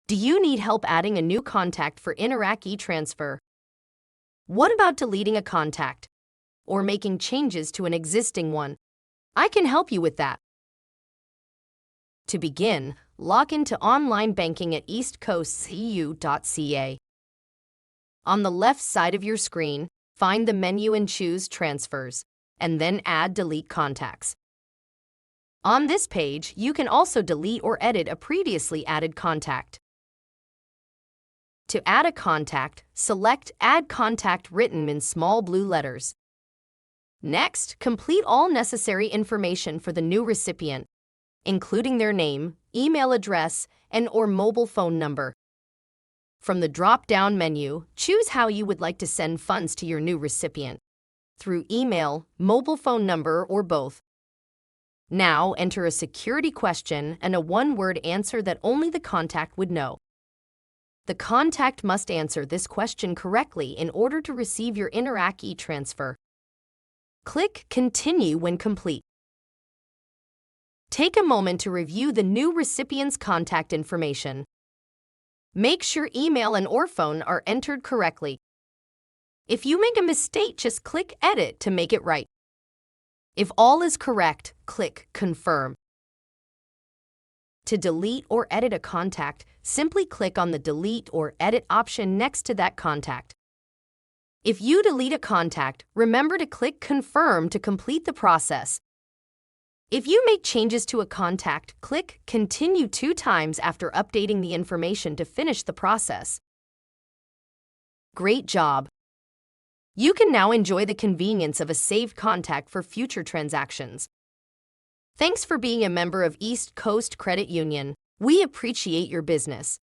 Do you need help adding a new contact for Interac e-transfer? What about deleting a contact or making changes to an existing one? I can help you with that. To begin, log into online banking at eastcoasteu.ca. On the left side of your screen, find the menu and choose Transfers, and then Add Delete Contacts. On this page, you can also delete or edit a previously added contact. To add a contact, select Add Contact written in small blue letters. Next, complete all necessary information for the new recipient, including their name, email address, and/or mobile phone number. From the drop-down menu, choose how you would like to send funds to your new recipient, through email, mobile phone number, or both. Now, enter a security question and a one-word answer that only the contact would know. The contact must answer this question correctly in order to receive your Interac e-transfer. Click Continue when complete. Take a moment to review the new recipient's contact information. Make sure email and/or phone are entered correctly. If you make a mistake, just click Edit to make it right. If all is correct, click Confirm. To delete or edit a contact, simply click on the Delete or Edit option next to that contact. If you delete a contact, remember to click Confirm to complete the process. If you make changes to a contact, click Continue 2 times after updating the information to finish the process. Great job! You can now enjoy the convenience of a saved contact for future transactions. Thanks for being a member of East Coast Credit Union. We appreciate your business.